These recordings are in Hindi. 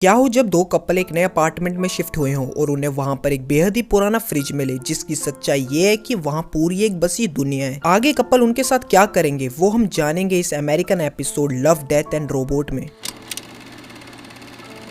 क्या हो जब दो कपल एक नए अपार्टमेंट में शिफ्ट हुए हों और उन्हें वहां पर एक बेहद ही पुराना फ्रिज मिले, जिसकी सच्चाई ये है कि वहां पूरी एक बसी दुनिया है। आगे कपल उनके साथ क्या करेंगे वो हम जानेंगे इस American episode love death and robot में।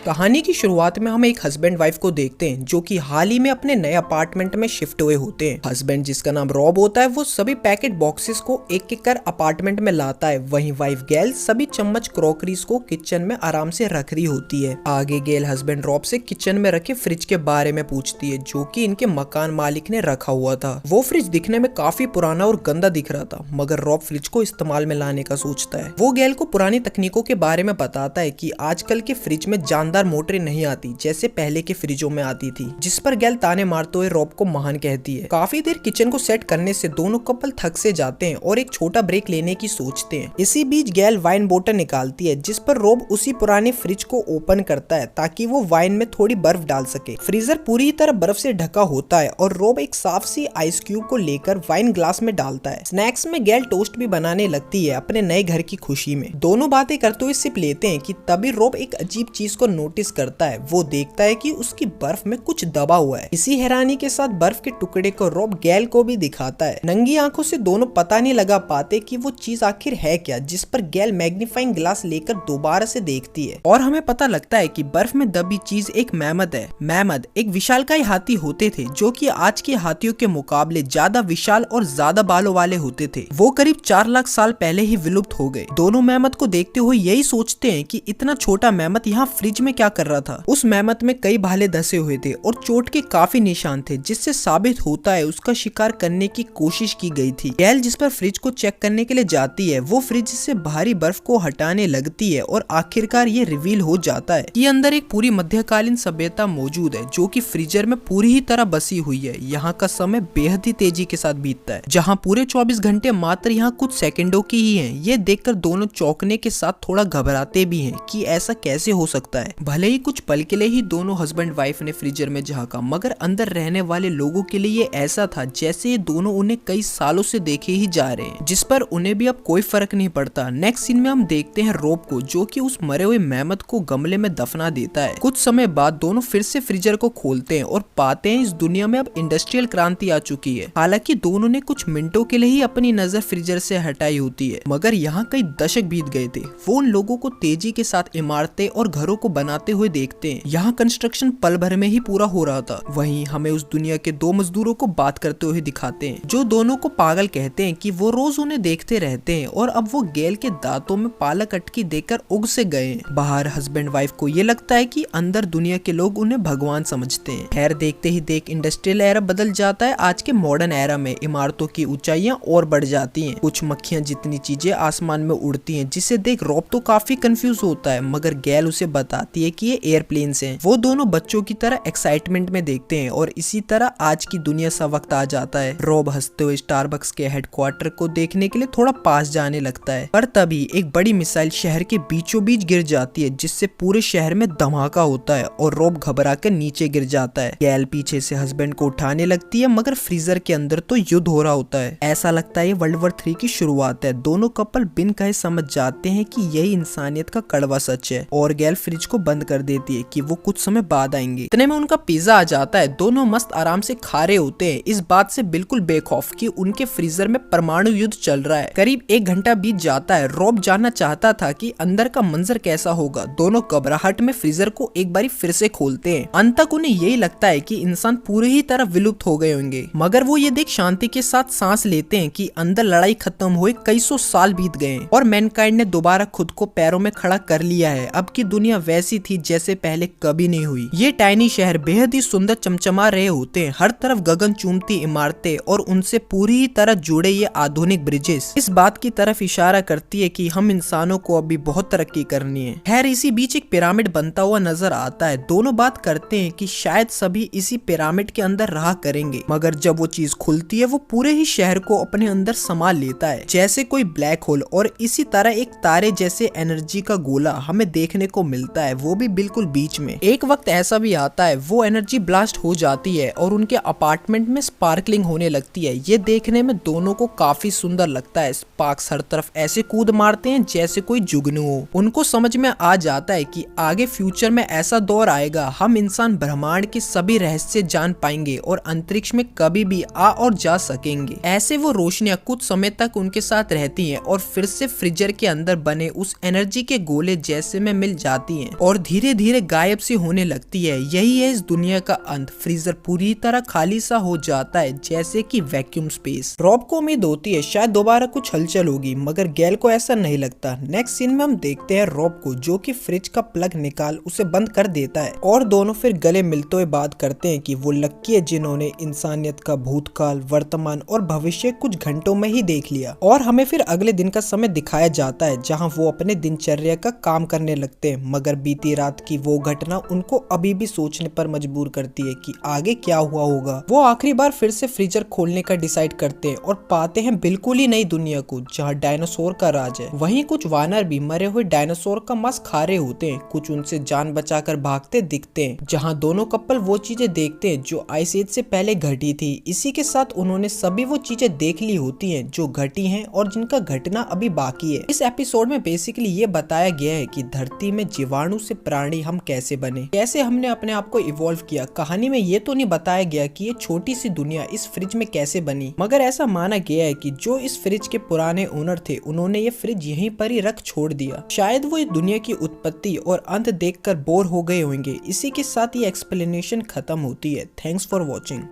कहानी की शुरुआत में हम एक हस्बैंड वाइफ को देखते हैं जो कि हाल ही में अपने नए अपार्टमेंट में शिफ्ट हुए होते हैं। हस्बैंड जिसका नाम रॉब होता है वो सभी पैकेट बॉक्सेस को एक एक कर अपार्टमेंट में लाता है, वहीं वाइफ गेल सभी चम्मच क्रॉकरीज को किचन में आराम से रख रही होती है। आगे गेल हस्बैंड रॉब से किचन में रखे फ्रिज के बारे में पूछती है जो कि इनके मकान मालिक ने रखा हुआ था। वो फ्रिज दिखने में काफी पुराना और गंदा दिख रहा था, मगर रॉब फ्रिज को इस्तेमाल में लाने का सोचता है। वो गेल को पुरानी तकनीकों के बारे में बताता है कि आजकल के फ्रिज में मोटरें नहीं आती जैसे पहले के फ्रिजों में आती थी, जिस पर गेल ताने मारते हुए रॉब को महान कहती है। काफी देर किचन को सेट करने से दोनों कपल थक से जाते हैं और एक छोटा ब्रेक लेने की सोचते हैं। इसी बीच गेल वाइन बोतल निकालती है जिस पर रॉब उसी पुराने फ्रिज को ओपन करता है ताकि वो वाइन में थोड़ी बर्फ डाल सके। फ्रीजर पूरी तरह बर्फ से ढका होता है और रॉब एक साफ सी आइस क्यूब को लेकर वाइन ग्लास में डालता है। स्नैक्स में गेल टोस्ट भी बनाने लगती है अपने नए घर की खुशी में। दोनों बातें करते हुए सिप लेते हैं कि तभी रॉब एक अजीब चीज को नोटिस करता है। वो देखता है कि उसकी बर्फ में कुछ दबा हुआ है। इसी हैरानी के साथ बर्फ के टुकड़े को रॉब गेल को भी दिखाता है। नंगी आंखों से दोनों पता नहीं लगा पाते कि वो चीज आखिर है क्या, जिस पर गेल मैग्नीफाइंग ग्लास लेकर दोबारा से देखती है और हमें पता लगता है कि बर्फ में दबी चीज एक मैमथ है। मैमथ एक विशालकाय हाथी होते थे जो कि आज के हाथियों के मुकाबले ज्यादा विशाल और ज्यादा बालों वाले होते थे। वो करीब 4 लाख साल पहले ही विलुप्त हो गए। दोनों मैमथ को देखते हुए यही सोचते हैं कि इतना छोटा मैमथ यहाँ फ्रिज में क्या कर रहा था। उस मैमथ में कई भाले धसे हुए थे और चोट के काफी निशान थे, जिससे साबित होता है उसका शिकार करने की कोशिश की गई थी। गेल जिस पर फ्रिज को चेक करने के लिए जाती है वो फ्रिज से भारी बर्फ को हटाने लगती है और आखिरकार ये रिवील हो जाता है कि अंदर एक पूरी मध्यकालीन सभ्यता मौजूद है जो कि फ्रीजर में पूरी ही तरह बसी हुई है। यहाँ का समय बेहद ही तेजी के साथ बीतता है, जहाँ पूरे 24 घंटे मात्र यहाँ कुछ सेकंडों की ही हैं। ये देखकर दोनों चौंकने के साथ थोड़ा घबराते भी हैं कि ऐसा कैसे हो सकता है। भले ही कुछ पल के लिए ही दोनों हस्बैंड वाइफ ने फ्रीजर में झांका, मगर अंदर रहने वाले लोगों के लिए ये ऐसा था जैसे ये दोनों उन्हें कई सालों से देखे ही जा रहे हैं, जिस पर उन्हें भी अब कोई फर्क नहीं पड़ता। नेक्स्ट सीन में हम देखते हैं रॉब को जो कि उस मरे हुए मैमथ को गमले में दफना देता है। कुछ समय बाद दोनों फिर से फ्रीजर को खोलते हैं और पाते हैं इस दुनिया में अब इंडस्ट्रियल क्रांति आ चुकी है। हालांकि दोनों ने कुछ मिनटों के लिए ही अपनी नजर फ्रीजर से हटाई होती है, मगर यहाँ कई दशक बीत गए थे। वो उन लोगों को तेजी के साथ इमारतें और घरों को बनाते हुए देखते हैं। यहाँ कंस्ट्रक्शन पल भर में ही पूरा हो रहा था। वहीं हमें उस दुनिया के दो मजदूरों को बात करते हुए दिखाते हैं जो दोनों को पागल कहते हैं कि वो रोज उन्हें देखते रहते हैं और अब वो गेल के दांतों में पालक अटकी देकर उग से गए हैं। बाहर हस्बैंड वाइफ को ये लगता है कि अंदर दुनिया के लोग उन्हें भगवान समझते हैं। खैर देखते ही देख इंडस्ट्रियल एरा बदल जाता है। आज के मॉडर्न एरा में इमारतों की ऊंचाइयां और बढ़ जाती हैं। कुछ मक्खियां जितनी चीजें आसमान में उड़ती हैं, जिसे देख रॉब तो काफी कंफ्यूज होता है, मगर गेल उसे बताती है कि ये एयरप्लेन्स हैं। वो दोनों बच्चों की तरह एक्साइटमेंट में देखते हैं और इसी तरह आज की दुनिया सा वक्त आ जाता है। रॉब हंसते हुए स्टारबक्स के हेडक्वार्टर को देखने के लिए थोड़ा पास जाने लगता है, पर तभी एक बड़ी मिसाइल शहर के बीचों बीच गिर जाती है जिससे पूरे शहर में धमाका होता है और रॉब घबरा कर नीचे गिर जाता है। गैल पीछे से हस्बैंड को उठाने लगती है, मगर फ्रीजर के अंदर तो युद्ध हो रहा होता है। ऐसा लगता है ये वर्ल्ड वॉर 3 की शुरुआत है। दोनों कपल बिन कहे समझ जाते हैं कि यही इंसानियत का कड़वा सच है और गैल फ्रिज को बंद कर देती है कि वो कुछ समय बाद आएंगे। इतने में उनका पिज्जा आ जाता है। दोनों मस्त आराम से खा रहे होते हैं, इस बात से बिल्कुल बेखौफ कि उनके फ्रीजर में परमाणु युद्ध चल रहा है। करीब 1 घंटा बीत जाता है। रॉब जानना चाहता था कि अंदर का मंजर कैसा होगा। दोनों घबराहट में फ्रीजर को एक बारी फिर से खोलते हैं। अंत तक उन्हें यही लगता है कि इंसान पूरी ही तरह विलुप्त हो गए होंगे, मगर वो ये देख शांति के साथ सांस लेते हैं कि अंदर लड़ाई खत्म हुए कई सौ साल बीत गए और मैनकाइंड ने दोबारा खुद को पैरों में खड़ा कर लिया है। अब की दुनिया वैसी थी जैसे पहले कभी नहीं हुई। ये टाइनी शहर बेहद ही सुंदर चमचमा रहे होते हैं। हर तरफ गगन चूमती इमारतें और उनसे पूरी ही तरह जुड़े ये आधुनिक ब्रिजेस इस बात की तरफ इशारा करती है कि हम इंसानों को अभी बहुत तरक्की करनी है। खैर इसी बीच एक पिरामिड बनता हुआ नजर आता है। दोनों बात करते हैं कि शायद सभी इसी पिरामिड के अंदर रहा करेंगे, मगर जब वो चीज खुलती है वो पूरे ही शहर को अपने अंदर समा लेता है जैसे कोई ब्लैक होल, और इसी तरह एक तारे जैसे एनर्जी का गोला हमें देखने को मिलता है। वो भी बिल्कुल बीच में। एक वक्त ऐसा भी आता है वो एनर्जी ब्लास्ट हो जाती है और उनके अपार्टमेंट में स्पार्कलिंग होने लगती है। ये देखने में दोनों को काफी सुंदर लगता है। स्पार्क्स हर तरफ ऐसे कूद मारते हैं जैसे कोई जुगनू हो। उनको समझ में आ जाता है कि आगे फ्यूचर में ऐसा दौर आएगा, हम इंसान ब्रह्मांड के सभी रहस्य जान पाएंगे और अंतरिक्ष में कभी भी आ और जा सकेंगे। ऐसे वो रोशनियां कुछ समय तक उनके साथ रहती हैं और फिर से फ्रीजर के अंदर बने उस एनर्जी के गोले जैसे में मिल जाती हैं और धीरे धीरे गायब सी होने लगती है। यही है इस दुनिया का अंत। फ्रीजर पूरी तरह खाली सा हो जाता है जैसे कि वैक्यूम स्पेस। रॉब को उम्मीद होती है शायद दोबारा कुछ हलचल होगी, मगर गैल को ऐसा नहीं लगता। नेक्स्ट सीन में हम देखते हैं रॉब को जो कि फ्रिज का प्लग निकाल उसे बंद कर देता है और दोनों फिर गले मिलते हुए बात करते हैं कि वो लक्की है जिन्होंने इंसानियत का भूतकाल, वर्तमान और भविष्य कुछ घंटों में ही देख लिया। और हमें फिर अगले दिन का समय दिखाया जाता है जहाँ वो अपने दिनचर्या का काम करने लगते हैं, मगर बीती रात की वो घटना उनको अभी भी सोचने पर मजबूर करती है कि आगे क्या हुआ होगा। वो आखिरी बार फिर से फ्रीजर खोलने का डिसाइड करते हैं और पाते हैं बिल्कुल ही नई दुनिया को जहाँ डायनासोर का राज है। वहीं कुछ वानर भी मरे हुए डायनासोर का मांस खा रहे होते हैं। कुछ उनसे जान बचाकर भागते दिखते हैं। जहाँ दोनों कपल वो चीजें देखते हैं जो आइस एज से पहले घटी थी। इसी के साथ उन्होंने सभी वो चीजें देख ली होती हैं जो घटी हैं और जिनका घटना अभी बाकी है। इस एपिसोड में बेसिकली ये बताया गया है कि धरती में जीवाणु से प्राणी हम कैसे बने, कैसे हमने अपने आप को इवॉल्व किया। कहानी में ये तो नहीं बताया गया कि ये छोटी सी दुनिया इस फ्रिज में कैसे बनी, मगर ऐसा माना गया है कि जो इस फ्रिज के पुराने ओनर थे उन्होंने ये फ्रिज यहीं पर ही रख छोड़ दिया। शायद वो इस दुनिया की उत्पत्ति और अंत देखकर बोर हो गए होंगे। इसी के साथ ये एक्सप्लेनेशन खत्म होती है। Thanks for watching.